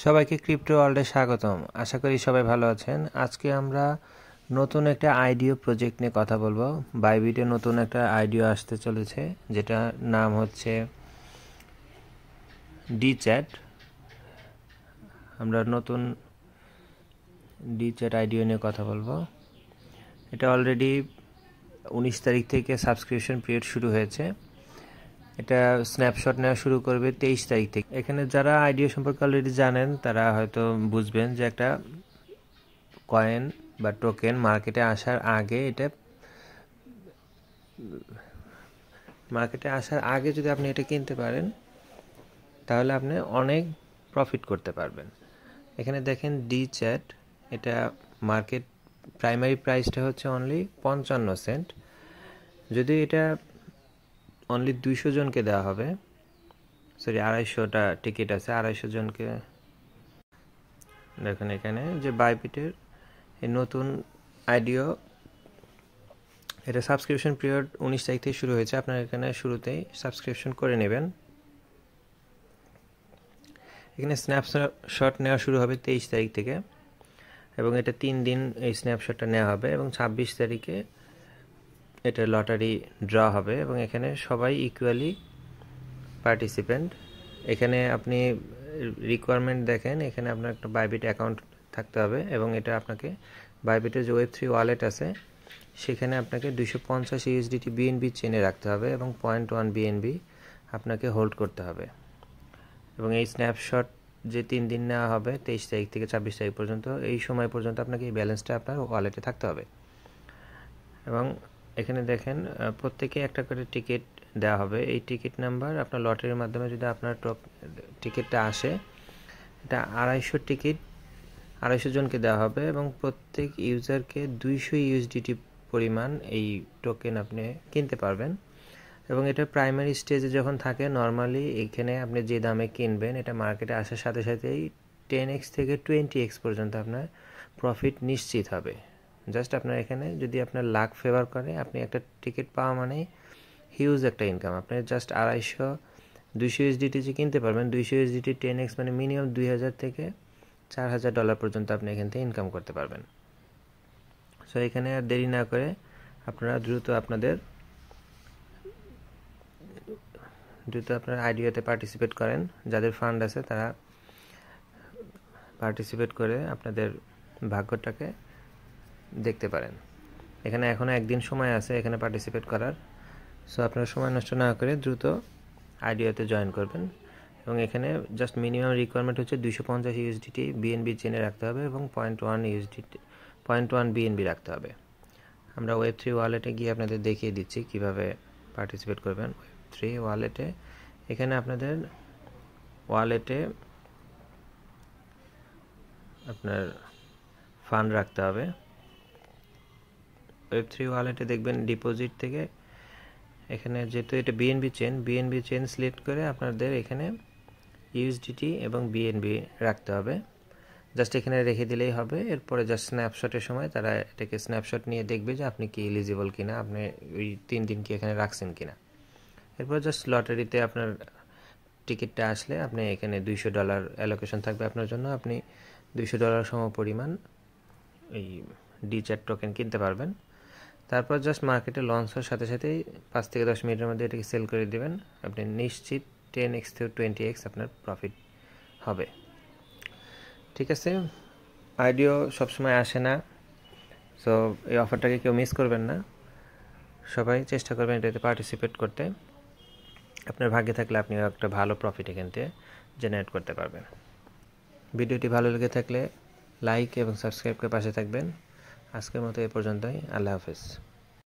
সবাইকে ক্রিপ্টো ওয়ার্ল্ডে স্বাগতম। আশা করি সবাই ভালো আছেন। আজকে আমরা নতুন একটা আইডিও প্রজেক্ট নিয়ে কথা বলবো। বাইবিটে নতুন একটা আইডিও আসতে চলেছে, যেটা নাম হচ্ছে ডি চ্যাট। আমরা নতুন ডি চ্যাট আইডিও নিয়ে কথা বলবো। এটা অলরেডি 19 তারিখ থেকে সাবস্ক্রিপশন পিরিয়ড শুরু হয়েছে। এটা স্ন্যাপশট নেওয়া শুরু করবে 23 তারিখ থেকে। এখানে যারা আইডিও সম্পর্কে অলরেডি জানেন তারা হয়তো বুঝবেন যে একটা কয়েন বা টোকেন মার্কেটে আসার আগে যদি আপনি এটা কিনতে পারেন তাহলে আপনি অনেক প্রফিট করতে পারবেন। এখানে দেখেন ডি চ্যাট, এটা মার্কেট প্রাইমারি প্রাইসটা হচ্ছে অনলি 55 সেন্ট। যদি এটা অনলি 200 জনকে দেওয়া হবে, 250টা টিকিট আছে, 250 জনকে। দেখেন এখানে যে বাইবিটের এই নতুন আইডিও, এটা সাবস্ক্রিপশন পিরিয়ড 19 তারিখ থেকে শুরু হয়েছে। আপনারা এখানে শুরুতেই সাবস্ক্রিপশন করে নেবেন। এখানে স্ন্যাপশট নেওয়া শুরু হবে 23 তারিখ থেকে, এবং এটা 3 দিন এই স্ন্যাপশটটা নেওয়া হবে, এবং 26 তারিখে এটা লটারি ড্র হবে, এবং এখানে সবাই ইকুয়ালি পার্টিসিপেন্ট। এখানে আপনি রিকোয়ারমেন্ট দেখেন, এখানে আপনার একটা বাইবিট অ্যাকাউন্ট থাকতে হবে, এবং এটা আপনাকে বাইবিটের যে Web3 ওয়ালেট আছে সেখানে আপনাকে 250 ইউএসডিটি বিএনবি চেনে রাখতে হবে, এবং 0.1 বিএনবি আপনাকে হোল্ড করতে হবে। এবং এই স্ন্যাপশট যে 3 দিন নেওয়া হবে 23 তারিখ থেকে 26 তারিখ পর্যন্ত, এই সময় পর্যন্ত আপনাকে এই ব্যালেন্সটা আপনার ওয়ালেটে থাকতে হবে। এবং এখানে দেখেন প্রত্যেকে একটা করে টিকিট দেওয়া হবে। এই টিকিট নাম্বার আপনার লটারির মাধ্যমে যদি আপনার টিকিটটা আসে, এটা 250 টিকিট 250 জনকে দেওয়া হবে, এবং প্রত্যেক ইউজারকে 200 ইউএসডিটি পরিমাণ এই টোকেন আপনি কিনতে পারবেন। এবং এটা প্রাইমারি স্টেজে যখন থাকে, নর্মালি এখানে আপনি যে দামে কিনবেন, এটা মার্কেটে আসার সাথে সাথেই 10x থেকে 20x পর্যন্ত আপনার প্রফিট নিশ্চিত হবে। জাস্ট আপনার এখানে যদি আপনার লাক ফেভার করে, আপনি একটা টিকিট পাওয়া মানে হিউজ একটা ইনকাম। আপনি জাস্ট 200 ইউএসডিটি যে কিনতে পারবেন, 200 ইউএসডিটি 10x মানে মিনিমাম $2000 থেকে $4000 পর্যন্ত আপনি এখান থেকে ইনকাম করতে পারবেন। সো এখানে আর দেরি না করে আপনারা দ্রুত আপনার আইডিয়াতে পার্টিসিপেট করেন। যাদের ফান্ড আছে তারা পার্টিসিপেট করে আপনাদের ভাগ্যটাকে দেখতে পারেন। এখানে এখনও একদিন সময় আছে এখানে পার্টিসিপেট করার। সো আপনারা সময় নষ্ট না করে দ্রুত আইডিয়াতে জয়েন করবেন। এবং এখানে জাস্ট মিনিমাম রিকোয়ারমেন্ট হচ্ছে 250 ইউএসডিটি বিএনবি চেনে রাখতে হবে, এবং 0.1 বিএনবি রাখতে হবে। আমরা Web3 ওয়ালেটে গিয়ে আপনাদের দেখিয়ে দিচ্ছি কিভাবে পার্টিসিপেট করবেন। Web3 ওয়ালেটে এখানে আপনাদের ওয়ালেটে আপনার ফান্ড রাখতে হবে। Web3 ওয়ালেটে দেখবেন ডিপোজিট থেকে এখানে যেহেতু এটা বিএনবি চেন সিলেক্ট করে আপনাদের এখানে ইউএসডিটি এবং বিএনবি রাখতে হবে। জাস্ট এখানে রেখে দিলেই হবে। এরপরে জাস্ট স্ন্যাপশটের সময় তারা এটাকে স্ন্যাপশট নিয়ে দেখবে যে আপনি কি এলিজিবল কিনা, আপনি ওই 3 দিন কি এখানে রাখছেন কিনা। এরপর জাস্ট লটারিতে আপনার টিকিটটা আসলে আপনি এখানে $200 অ্যালোকেশন থাকবে আপনার জন্য। আপনি $200 সম পরিমাণ এই ডি চ্যাট টোকেন কিনতে পারবেন। তারপর জাস্ট মার্কেটে লঞ্চ হওয়ার সাথে সাথেই 5 থেকে 10 মিনিটের মধ্যে এটাকে সেল করে দেবেন। আপনি নিশ্চিত 10x থেকে 20x আপনার প্রফিট হবে। ঠিক আছে, আইডিও সবসময় আসে না, সো এই অফারটাকে কেউ মিস করবেন না। সবাই চেষ্টা করবেন এটাতে পার্টিসিপেট করতে। আপনার ভাগ্যে থাকলে আপনি একটা ভালো প্রফিট এখান থেকে জেনারেট করতে পারবেন। ভিডিওটি ভালো লেগে থাকলে লাইক এবং সাবস্ক্রাইব করে পাশে থাকবেন। আজকের মতো এ পর্যন্তই। আল্লাহ হাফেজ।